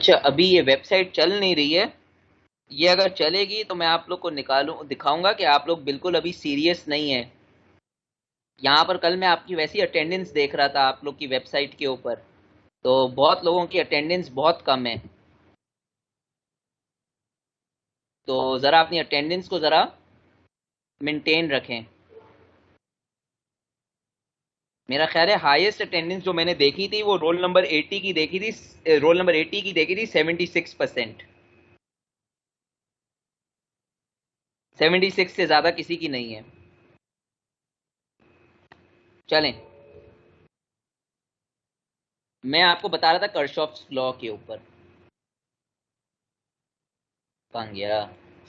अच्छा, अभी ये वेबसाइट चल नहीं रही है। ये अगर चलेगी तो मैं आप लोग को दिखाऊंगा कि आप लोग बिल्कुल अभी सीरियस नहीं है। यहाँ पर कल मैं आपकी वैसी अटेंडेंस देख रहा था आप लोग की वेबसाइट के ऊपर, तो बहुत लोगों की अटेंडेंस बहुत कम है। तो जरा अपनी अटेंडेंस को जरा मेंटेन रखें। मेरा ख्याल है हाईएस्ट अटेंडेंस जो मैंने देखी थी वो रोल नंबर 80 की देखी थी, रोल नंबर 80 की देखी थी 76%। 76 से ज्यादा किसी की नहीं है। चलें, मैं आपको बता रहा था कर्शॉफ्स लॉ के ऊपर। कहाँ गया?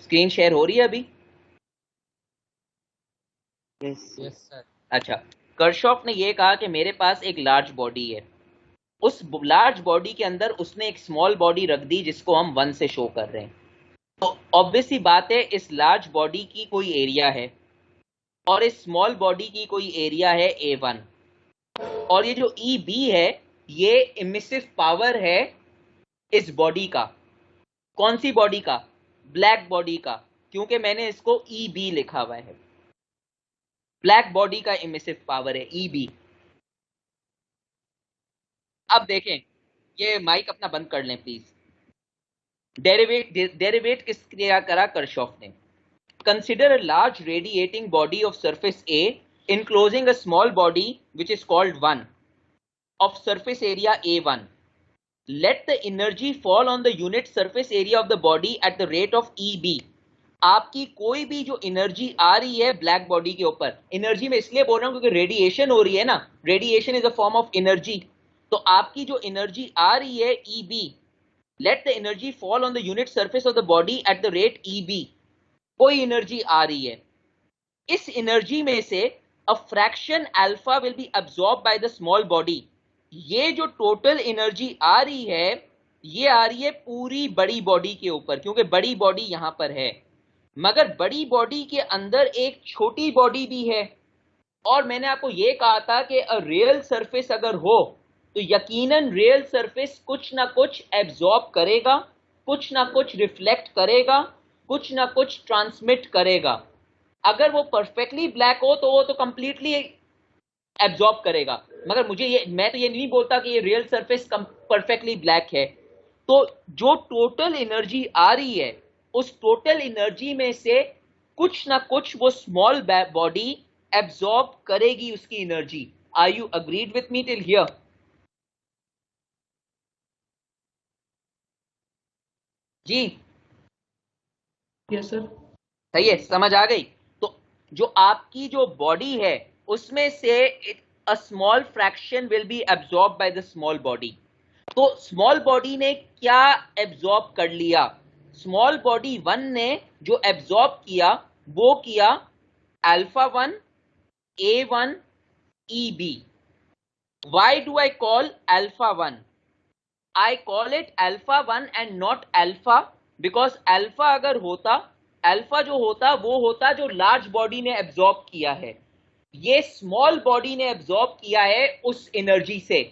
स्क्रीन शेयर हो रही है अभी? Yes yes sir. अच्छा, कर्शॉफ ने ये कहा कि मेरे पास एक लार्ज बॉडी है। उस लार्ज बॉडी के अंदर उसने एक स्मॉल बॉडी रख दी जिसको हम 1 से शो कर रहे हैं। तो ऑब्वियस सी बात है इस लार्ज बॉडी की कोई एरिया है और इस स्मॉल बॉडी की कोई एरिया है A1। और ये जो EB है ये इमिसिव पावर है इस बॉडी का। कौन सी बॉडी का? ब्लैक बॉडी का, क्योंकि मैंने इसको EB लिखा हुआ है। ब्लैक बॉडी का इमिसिव पावर है EB। अब देखें, ये माइक अपना बंद कर लें प्लीज। डेरिवेट किस क्या करा कर्शॉफ ने? Consider a large radiating body of surface A enclosing a small body which is called 1 of surface area A1. Let the energy fall on the unit surface area of the body at the rate of EB. आपकी कोई भी जो energy आ रही है black body के ऊपर, energy में इसलिए बोल रहा हूं क्योंकि रेडिएशन हो रही है ना, radiation is a form of energy. तो आपकी जो एनर्जी आ रही है EB, let the energy fall on the unit surface of the body at the rate EB। कोई एनर्जी आ रही है, इस एनर्जी में से a fraction alpha will be absorbed by the small body। ये जो टोटल एनर्जी आ रही है ये आ रही है पूरी बड़ी बॉडी के ऊपर, क्योंकि बड़ी बॉडी यहां पर है। मगर बड़ी बॉडी के अंदर एक छोटी बॉडी भी है। और मैंने आपको यह कहा था कि रियल सरफेस अगर हो तो यकीनन रियल सरफेस कुछ ना कुछ एब्जॉर्ब करेगा, कुछ ना कुछ रिफ्लेक्ट करेगा, कुछ ना कुछ ट्रांसमिट करेगा। अगर वो परफेक्टली ब्लैक हो तो वो तो कंप्लीटली एब्जॉर्ब करेगा। मगर मैं तो ये नहीं बोलता कि ये रियल सरफेस परफेक्टली ब्लैक है। तो जो टोटल एनर्जी आ रही है उस टोटल एनर्जी में से कुछ ना कुछ वो स्मॉल बॉडी एब्जॉर्ब करेगी उसकी energy. Are you agreed with me till here? जी यस सर। सही है, समझ आ गई। तो जो आपकी जो बॉडी है उसमें से a small fraction will be absorb by the small body. तो स्मॉल बॉडी ने क्या एब्जॉर्ब कर लिया? स्मॉल बॉडी 1 ने जो एब्जॉर्ब किया वो किया α1 A1 EB। Why do I call α1? I call it α1 and not alpha because alpha अगर होता, अल्फा जो होता वो होता जो लार्ज बॉडी ने एब्जॉर्ब किया है। ये स्मॉल बॉडी ने एब्जॉर्ब किया है उस एनर्जी से,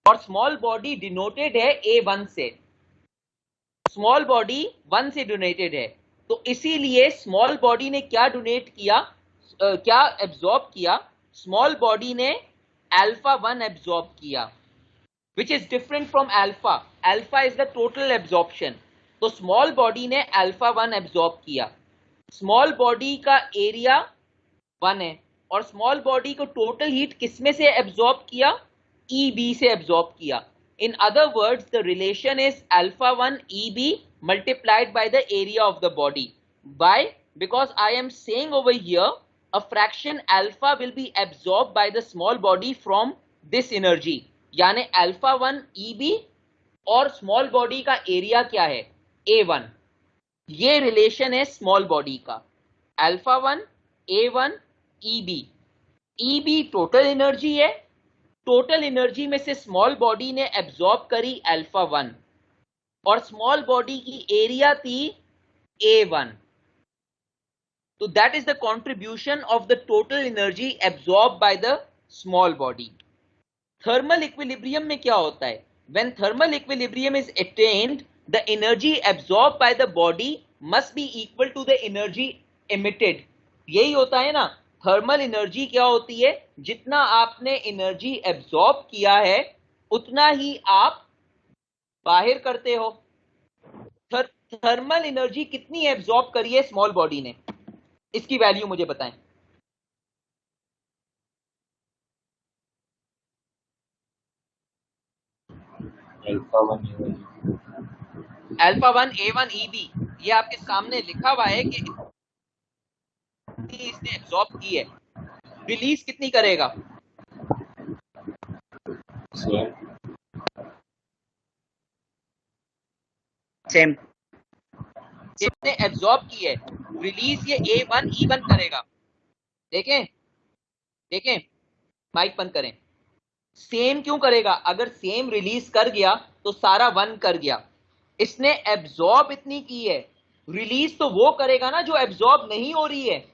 और स्मॉल बॉडी डिनोटेड है A1 से। स्मॉल बॉडी 1 से डोनेटेड है, तो इसीलिए स्मॉल बॉडी ने क्या डोनेट किया, क्या एब्जॉर्ब किया? स्मॉल बॉडी ने α1 एब्जॉर्ब किया, which is different from alpha. Alpha is the total absorption. तो स्मॉल बॉडी ने α1 एब्जॉर्ब किया। स्मॉल बॉडी का एरिया 1 है और स्मॉल बॉडी को टोटल हीट किसमें से एब्जॉर्ब किया? EB से एब्जॉर्ब किया। In other words, the relation is α1 EB multiplied by the area of the body. Why? Because I am saying over here a fraction alpha will be absorbed by the small body from this energy. यानी α1 EB और small body का area क्या है? A1। ये relation है small body का, α1 A1 EB। EB total energy है, total energy में से स्मॉल बॉडी ने एब्जॉर्ब करी α1 और स्मॉल बॉडी की एरिया थी A1। तो that is the contribution of the total energy absorb by the small body. Thermal equilibrium में क्या होता है? when thermal equilibrium is attained, the energy absorbed by the body must be equal to the energy emitted. यही होता है ना, thermal energy क्या होती है, जितना आपने एनर्जी एब्जॉर्ब किया है उतना ही आप बाहर करते हो। थर्मल एनर्जी कितनी एब्जॉर्ब करी है स्मॉल बॉडी ने, इसकी वैल्यू मुझे बताएं। अल्फा 1 A1 EB, ये आपके सामने लिखा हुआ है कि इसने एब्जॉर्ब की है। रिलीज कितनी करेगा? सेम। इसने एब्जॉर्ब की है, रिलीज ये A1 E1 करेगा। देखें देखें, माइक बंद करें। सेम क्यों करेगा? अगर सेम रिलीज कर गया तो सारा 1 कर गया। इसने एब्जॉर्ब इतनी की है, रिलीज तो वो करेगा ना जो एब्जॉर्ब नहीं हो रही है।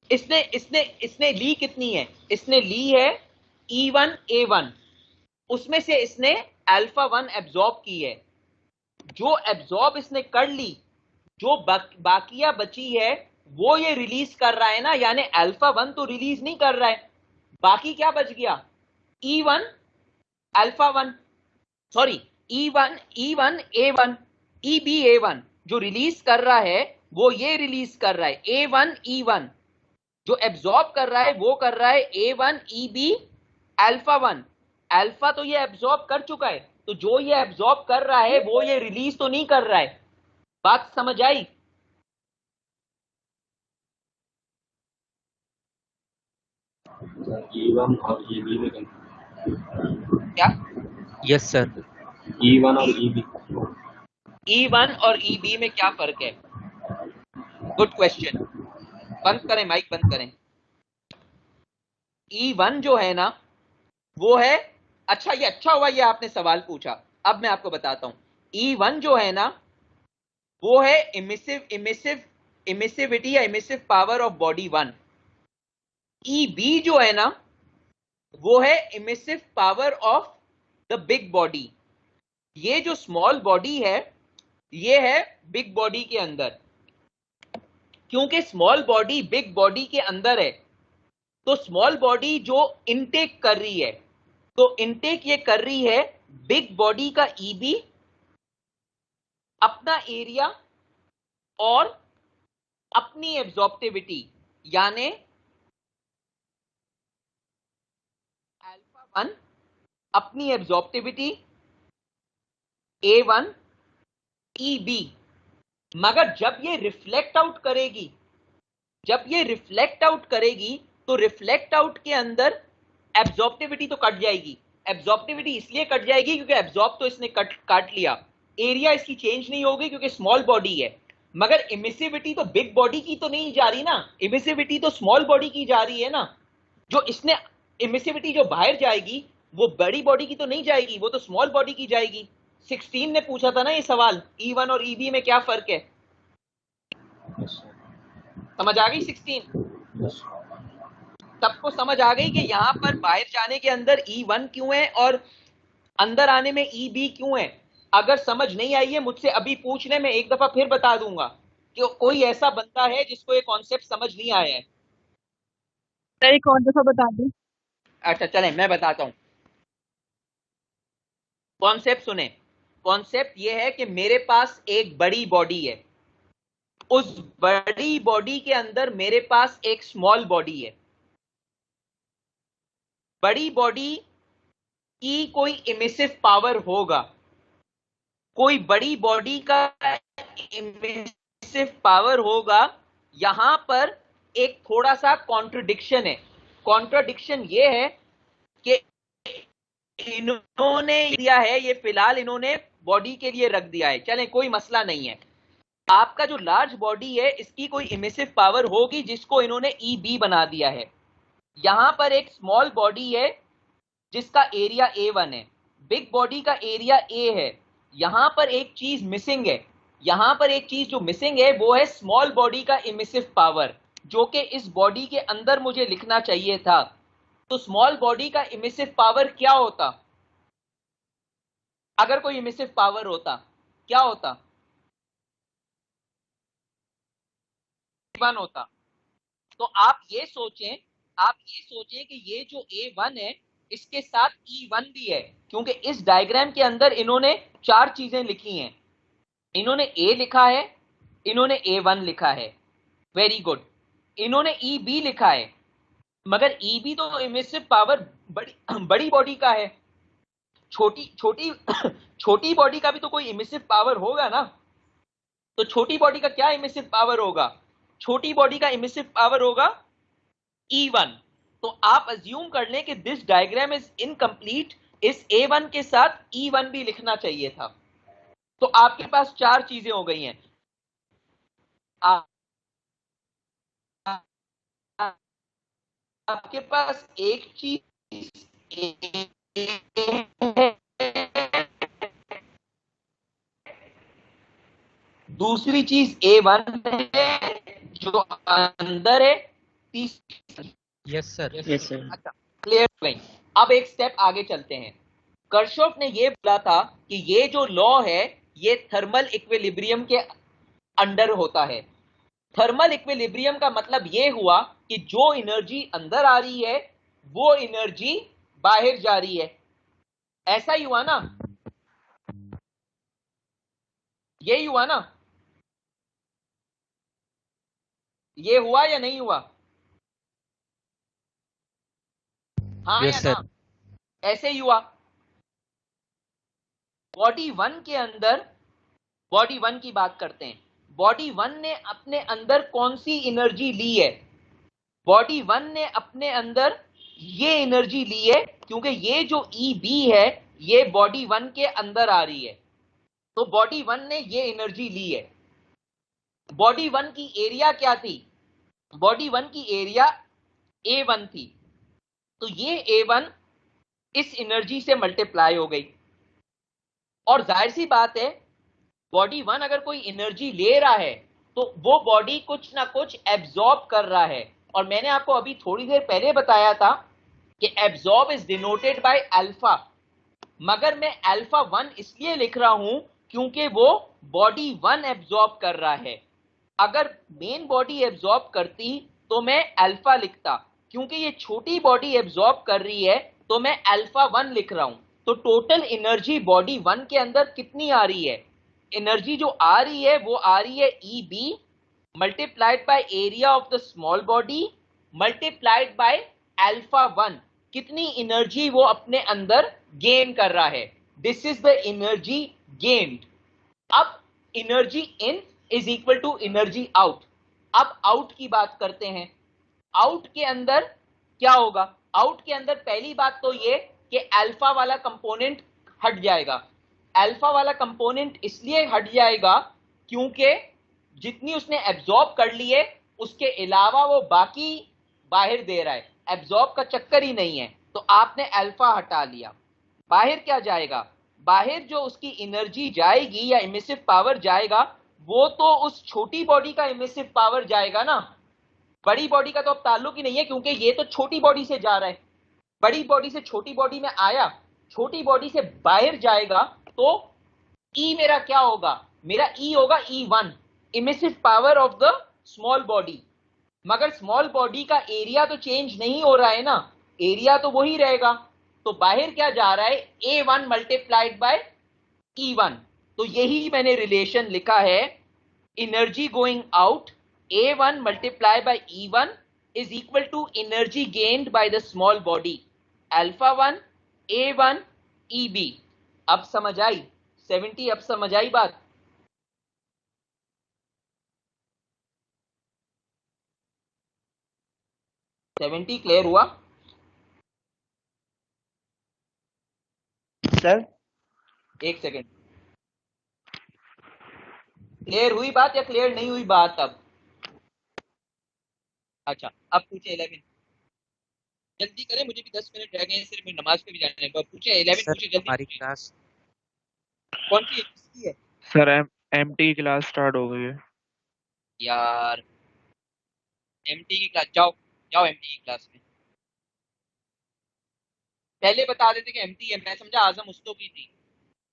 इसने इसने इसने ली कितनी है? इसने ली है E1 A1, उसमें से इसने अल्फा 1 एब्जॉर्ब की है। जो एब्जॉर्ब इसने कर ली, जो बाकिया बची है वो ये रिलीज कर रहा है ना, यानी अल्फा 1 तो रिलीज नहीं कर रहा है, बाकी क्या बच गया? E1 alpha 1, sorry E1 A1 EB A1, जो रिलीज कर रहा है वो ये रिलीज कर रहा है A1 E1, जो एब्जॉर्ब कर रहा है वो कर रहा है A1 EB अल्फा 1। अल्फा तो ये एब्जॉर्ब कर चुका है, तो जो ये एब्जॉर्ब कर रहा है वो ये रिलीज तो नहीं कर रहा है। बात समझ आई? E1 और EB में क्या? Yes sir. E1 और EB, E1 और EB में क्या फर्क है? Good question. बंद करें, माइक बंद करें। E1 जो है ना वो है, अच्छा ये अच्छा हुआ ये आपने सवाल पूछा, अब मैं आपको बताता हूं। E1 जो है ना वो है इमिसिविटी या emissive power of body 1। EB जो है ना वो है emissive power of the big body. ये जो स्मॉल बॉडी है ये है बिग बॉडी के अंदर। क्योंकि स्मॉल बॉडी बिग बॉडी के अंदर है, तो स्मॉल बॉडी जो इनटेक कर रही है, तो इनटेक ये कर रही है बिग बॉडी का EB, अपना एरिया और अपनी एब्जॉर्प्टिविटी, यानी अल्फा 1 अपनी एब्जॉर्प्टिविटी A1 EB। मगर जब ये रिफ्लेक्ट आउट करेगी, तो रिफ्लेक्ट आउट के अंदर एब्जॉर्प्टिविटी तो कट जाएगी। एब्जॉर्प्टिविटी इसलिए कट जाएगी क्योंकि एब्जॉर्ब तो इसने काट लिया, एरिया इसकी चेंज नहीं होगी क्योंकि स्मॉल बॉडी है। मगर इमिसिविटी तो बिग बॉडी की तो नहीं जा रही ना, इमिसिविटी तो स्मॉल बॉडी की जा रही है ना। जो इसने इमिसिविटी जो बाहर जाएगी वो बड़ी बॉडी की तो नहीं जाएगी, वो तो स्मॉल बॉडी की जाएगी। 16 ने पूछा था ना ये सवाल, E1 और EB में क्या फर्क है? समझ आ गई 16? सबको समझ आ गई कि यहां पर बाहर जाने के अंदर E1 क्यों है और अंदर आने में EB क्यों है? अगर समझ नहीं आई है मुझसे अभी पूछ ले, मैं एक दफा फिर बता दूंगा कि कोई ऐसा बंदा है जिसको ये कॉन्सेप्ट समझ नहीं आया है। सर एक और दफा बता दो। अच्छा चलें मैं बताता हूं। कॉन्सेप्ट सुने। कॉन्सेप्ट ये है कि मेरे पास एक बड़ी बॉडी है, उस बड़ी बॉडी के अंदर मेरे पास एक स्मॉल बॉडी है। बड़ी बॉडी की कोई इमिसिव पावर होगा, कोई बड़ी बॉडी का इमिसिव पावर होगा। यहां पर एक थोड़ा सा कॉन्ट्रडिक्शन है। कॉन्ट्रडिक्शन ये है कि इन्होंने दिया है, ये फिलहाल इन्होंने बॉडी के लिए रख दिया है, चलें कोई मसला नहीं है। आपका जो लार्ज बॉडी है इसकी कोई इमिसिव पावर होगी जिसको इन्होंने EB बना दिया है। यहां पर एक स्मॉल बॉडी है जिसका एरिया A1 है, बिग बॉडी का एरिया A है। यहां पर एक चीज मिसिंग है, यहां पर एक चीज जो मिसिंग है वो है स्मॉल बॉडी का इमिसिव पावर, जो कि इस बॉडी के अंदर मुझे लिखना चाहिए था। तो स्मॉल बॉडी का इमिसिव पावर क्या होता? अगर कोई इमिसिव पावर होता क्या होता? वन होता। तो आप ये सोचें कि ये जो A1 है इसके साथ E1 भी है, क्योंकि इस डायग्राम के अंदर इन्होंने 4 चीजें लिखी हैं। इन्होंने A लिखा है, इन्होंने A1 लिखा है, वेरी गुड। इन्होंने EB लिखा है, मगर EB तो इमिसिव पावर बड़ी बॉडी का है। छोटी छोटी छोटी बॉडी का भी तो कोई इमिसिव पावर होगा ना। तो छोटी बॉडी का क्या इमिसिव पावर होगा? छोटी बॉडी का इमिसिव पावर होगा E1। तो आप अज्यूम कर लें कि दिस डायग्राम इज इनकम्प्लीट, इस A1 के साथ E1 भी लिखना चाहिए था। तो आपके पास 4 चीजें हो गई हैं। आपके पास एक चीज दूसरी चीज A1 है जो अंदर है, तीसरी। Yes sir. Yes sir. अच्छा, क्लियर हो गई। अब एक स्टेप आगे चलते हैं। कर्शॉफ ने यह बोला था कि ये जो लॉ है ये थर्मल इक्विलिब्रियम के अंडर होता है। थर्मल इक्विलिब्रियम का मतलब यह हुआ कि जो एनर्जी अंदर आ रही है वो एनर्जी बाहर जा रही है। ऐसा ही हुआ ना? यही हुआ ना? ये हुआ या नहीं हुआ? हाँ यस या सर। ना? ऐसे ही हुआ। बॉडी 1 के अंदर, बॉडी 1 की बात करते हैं। बॉडी 1 ने अपने अंदर कौन सी एनर्जी ली है? बॉडी 1 ने अपने अंदर ये एनर्जी ली है, क्योंकि ये जो EB है ये बॉडी 1 के अंदर आ रही है। तो बॉडी 1 ने ये एनर्जी ली है। बॉडी 1 की एरिया क्या थी? बॉडी 1 की एरिया A1 थी। तो ये A1 इस एनर्जी से मल्टीप्लाई हो गई। और जाहिर सी बात है, बॉडी 1 अगर कोई एनर्जी ले रहा है तो वो बॉडी कुछ ना कुछ एब्जॉर्ब कर रहा है। और मैंने आपको अभी थोड़ी देर पहले बताया था कि absorb is denoted by alpha, मगर मैं अल्फा 1 इसलिए लिख रहा हूं क्योंकि वो बॉडी 1 एब्जॉर्ब कर रहा है। अगर मेन बॉडी एब्जॉर्ब करती तो मैं अल्फा लिखता, क्योंकि ये छोटी बॉडी एब्जॉर्ब कर रही है तो मैं अल्फा 1 लिख रहा हूं। तो टोटल एनर्जी बॉडी 1 के अंदर कितनी आ रही है? एनर्जी जो आ रही है वो आ रही है EB multiplied by area of the small body multiplied by alpha 1। कितनी एनर्जी वो अपने अंदर गेन कर रहा है? This is the energy gained. अब energy in is equal to energy out. अब आउट की बात करते हैं। आउट के अंदर क्या होगा? आउट के अंदर पहली बात तो ये कि अल्फा वाला कंपोनेंट हट जाएगा। अल्फा वाला कंपोनेंट इसलिए हट जाएगा क्योंकि जितनी उसने एब्जॉर्ब कर ली है उसके अलावा वो बाकी बाहर दे रहा है। एब्जॉर्ब का चक्कर ही नहीं है, तो आपने अल्फा हटा लिया। बाहर क्या जाएगा? बाहर जो उसकी एनर्जी जाएगी या इमिसिव पावर जाएगा वो तो उस छोटी बॉडी का इमिसिव पावर जाएगा ना। बड़ी बॉडी का तो अब ताल्लुक ही नहीं है, क्योंकि ये तो छोटी बॉडी से जा रहा है। बड़ी बॉडी से छोटी बॉडी में आया, छोटी बॉडी से बाहर जाएगा, तो E मेरा क्या होगा? मेरा E होगा E1 emissive power of the small body. मगर स्मॉल बॉडी का एरिया तो चेंज नहीं हो रहा है ना, एरिया तो वही रहेगा। तो बाहर क्या जा रहा है? A1 multiplied by E1। तो यही मैंने रिलेशन लिखा है, energy going out A1 multiplied by E1 is equal to energy gained by the small body alpha 1 A1 EB। अब समझ आई 70? अब समझ आई बात? सेवेंटी क्लियर हुआ? सर एक सेकेंड, क्लियर हुई बात या क्लियर नहीं हुई बात? अब अच्छा, अब पूछे 11। जल्दी करें, मुझे भी 10 मिनट रह गए हैं, सिर्फ नमाज पे भी जाना है। पूछे 11, सर पूछे जल्दी। हमारी क्लास कौन सी है? किसकी है सर MT क्लास स्टार्ट हो गई है यार? MT की क्लास? जाओ जाओ MT की क्लास में। पहले बता देते कि MT है, मैं समझा आजम उस्तो की थी।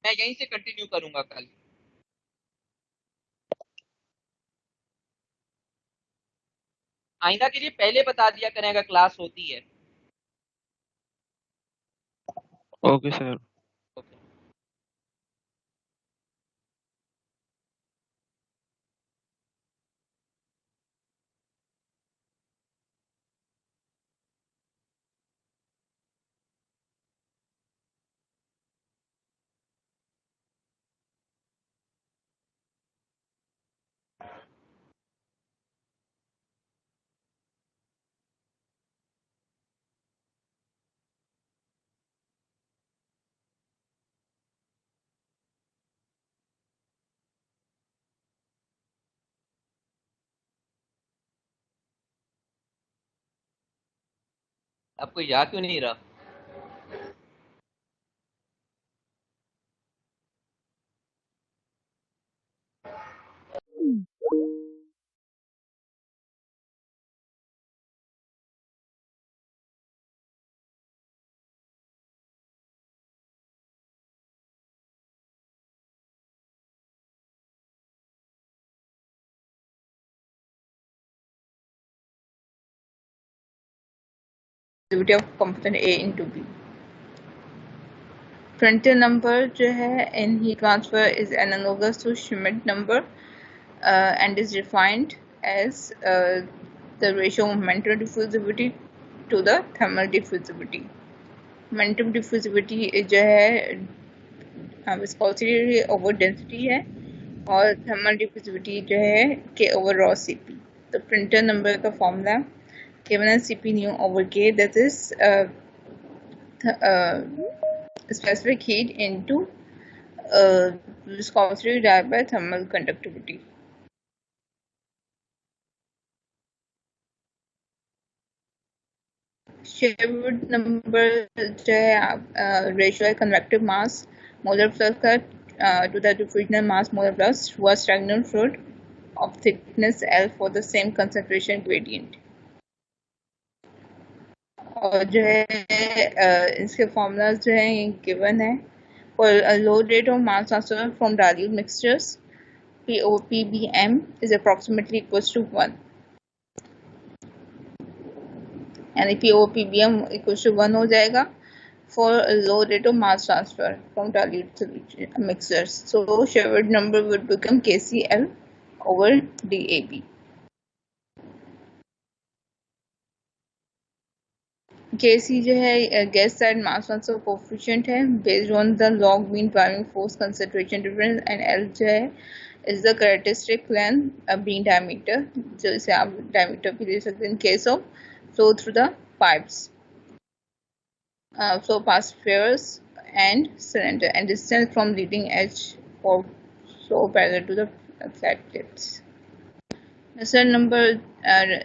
मैं यहीं से कंटिन्यू करूंगा कल। आइंदा के लिए पहले बता दिया करें अगर क्लास होती है। Okay sir. ओके। आपको याद क्यों नहीं रहा? Activity of component A into B. Prandtl number जो है in heat transfer is analogous to Schmidt number and is defined as the ratio of momentum diffusivity to the thermal diffusivity. Momentum diffusivity जो है viscosity over density है और thermal diffusivity जो है K over rho Cp. तो Prandtl number का formula given as Cp nu over K, that is specific heat into viscosity divided by thermal conductivity. Sherwood number जो है ratio है convective mass molar flux का to the diffusional mass molar flux to a stagnant fluid of thickness L for the same concentration gradient. और जो है इसके formulas जो है given है for a low rate of mass transfer from dilute mixtures POPBM is approximately equals to 1. यानी POPBM equals to 1 हो जाएगा for a low rate of mass transfer from dilute mixtures. So Sherwood number would become KCl over DAB. Kc जो है gas side mass transfer coefficient है based on the log mean driving force concentration difference and L जो है is the characteristic length been diameter जो इसे आप diameter भी ले सकते हैं in case of flow through the pipes flow past spheres and cylinder and distance from leading edge for flow parallel to the flat plates. Nusselt number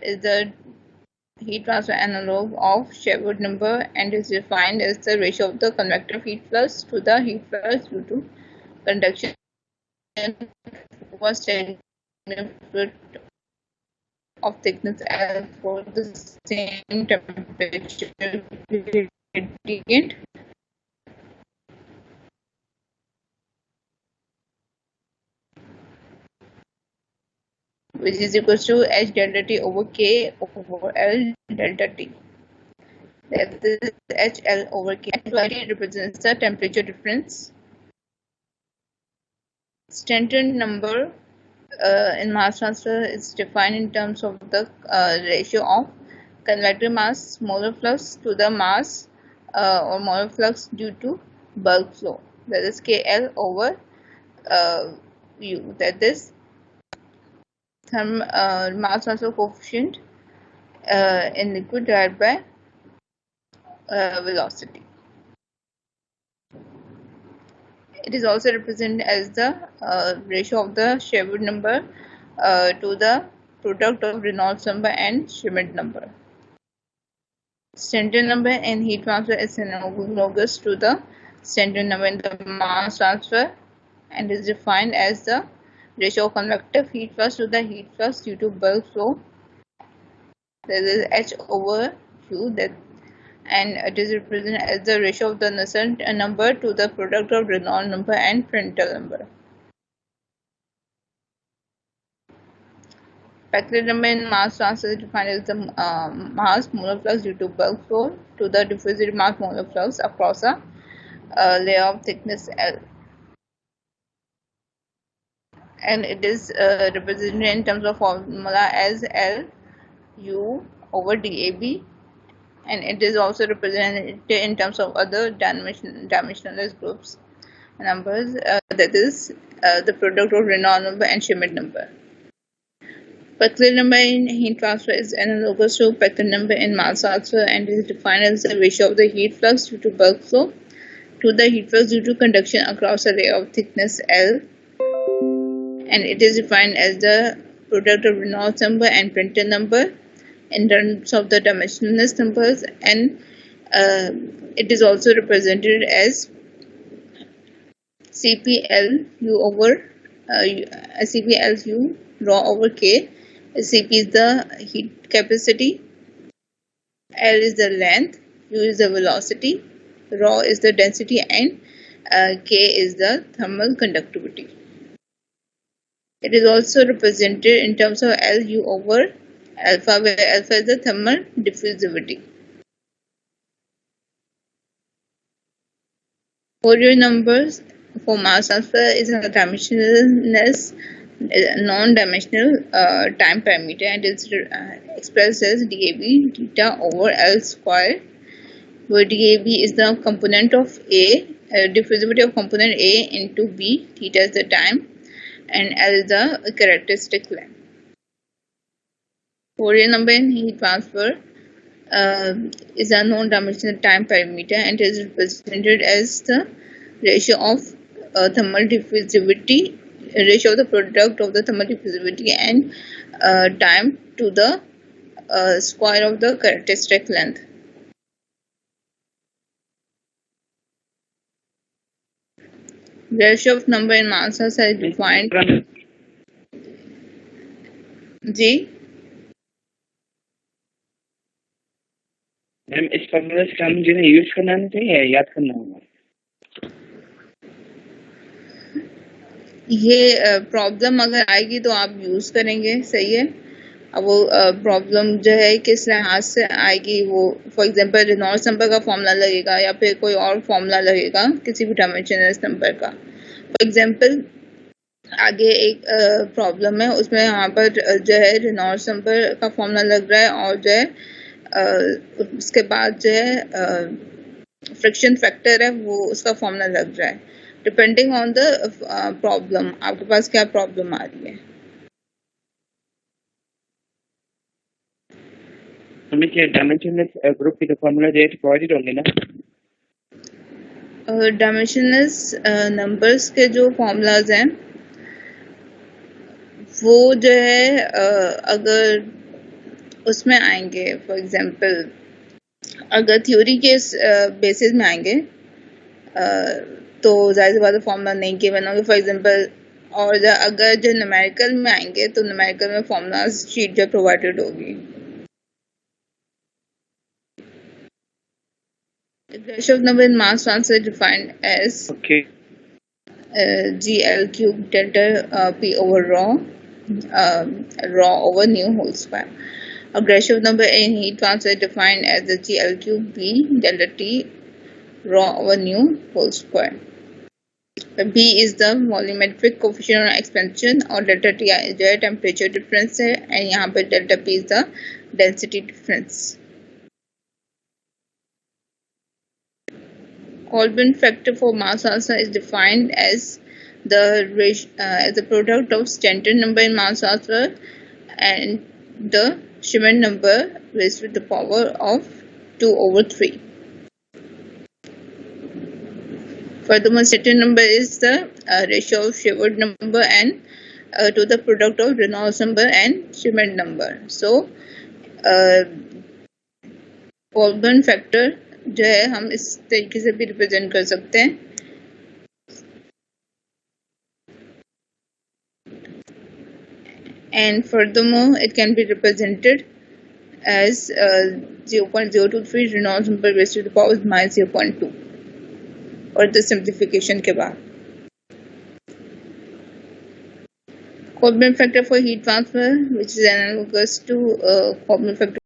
is the heat transfer analog of Sherwood number and is defined as the ratio of the convective heat flux to the heat flux due to conduction over stagnant fluid of thickness L for the same temperature gradient which is equal to H delta T over K over L delta T. That is HL over K. H represents the temperature difference. Stanton number in mass transfer is defined in terms of the ratio of convective mass molar flux to the mass or molar flux due to bulk flow. That is KL over U. That is mass transfer coefficient in liquid divided by velocity. It is also represented as the ratio of the Sherwood number to the product of Reynolds number and Schmidt number. Stanton number in heat transfer is analogous to the Stanton number in the mass transfer and is defined as the ratio of convective heat flux to the heat flux due to bulk flow. That is H over U. That and it is represented as the ratio of the Nusselt number to the product of Reynolds number and Prandtl number. Becquerel number in mass transfer is defined as the mass molar flux due to bulk flow to the diffusive mass molar flux across a layer of thickness L. And it is represented in terms of formula as L U over DAB, and it is also represented in terms of other dimensionless groups numbers, that is the product of Reynolds number and Schmidt number. Becquerel number in heat transfer is analogous to Becquerel number in mass transfer and is defined as the ratio of the heat flux due to bulk flow to the heat flux due to conduction across a layer of thickness L, and it is defined as the product of Reynolds number and Prandtl number in terms of the dimensionless numbers, and it is also represented as CPLU over CPLU rho over K. Cp is the heat capacity, L is the length, U is the velocity, rho is the density, and K is the thermal conductivity. It is also represented in terms of Lu over alpha, where alpha is the thermal diffusivity. Fourier numbers for mass transfer is a dimensionless non-dimensional time parameter and is expressed as dAb theta over L square, where dAb is the component of A, diffusivity of component A into B, theta is the time, and L is the characteristic length. Fourier number in heat transfer is a non-dimensional time parameter and is represented as the ratio of thermal diffusivity, ratio of the product of the thermal diffusivity and time to the square of the characteristic length. Ratio of number in mass is defined. जी ma'am इस formula से हम जो है use करना नहीं चाहिए, याद करना होगा। ये प्रॉब्लम अगर आएगी तो आप यूज करेंगे, सही है। अब वो प्रॉब्लम जो है किस लिहाज से आएगी, वो फॉर एग्जांपल रेनॉल्ड्स नंबर का फॉर्मूला लगेगा या फिर कोई और फॉर्मूला लगेगा किसी भी डायमेंशनलेस नंबर का। फॉर एग्जांपल आगे एक प्रॉब्लम है, उसमें यहाँ पर जो है रेनॉल्ड्स नंबर का फॉर्मूला लग रहा है और जो है उसके बाद जो है फ्रिक्शन फैक्टर है वो उसका फॉर्मूला लग रहा है, डिपेंडिंग ऑन द प्रॉब्लम, आपके पास क्या प्रॉब्लम आ रही है। हमें क्या डायमेंशनलेस ग्रुप के फॉर्मूला जो है प्रोवाइडेड होंगे ना? डायमेंशनलेस नंबर्स के जो फॉर्मूलाज हैं वो जो है अगर उसमें आएंगे, फॉर एग्जांपल अगर थ्योरी के बेसिस में आएंगे तो जाहिर सी बात है फॉर्मूला नहीं गिवन होंगे, फॉर एग्जांपल। और अगर जो न्यूमेरिकल में आएंगे तो न्यूमेरिकल में फॉर्मूला शीट जो प्रोवाइडेड होगी। The ratio of number in mass transfer is defined as GL cube delta P over rho over nu whole square. A ratio of number in heat transfer is defined as the GL cube B delta T rho over nu whole square. B is the volumetric coefficient of expansion और delta T जो है temperature difference है, and यहाँ पे delta P is the density difference. Colburn factor for mass transfer is defined as the product of Stanton number in mass transfer and the Schmidt number raised to the power of 2 over 3. Furthermore, Stanton number is the ratio of Sheward number and to the product of Reynolds number and Schmidt number. So, Colburn factor जो है हम इस तरीके से भी represent कर सकते हैं। And furthermore, it can be represented as 0.023 Reynolds number raised to the power minus 0.2 और the simplification के बाद Coulomb factor for heat transfer, which is analogous to Coulomb factor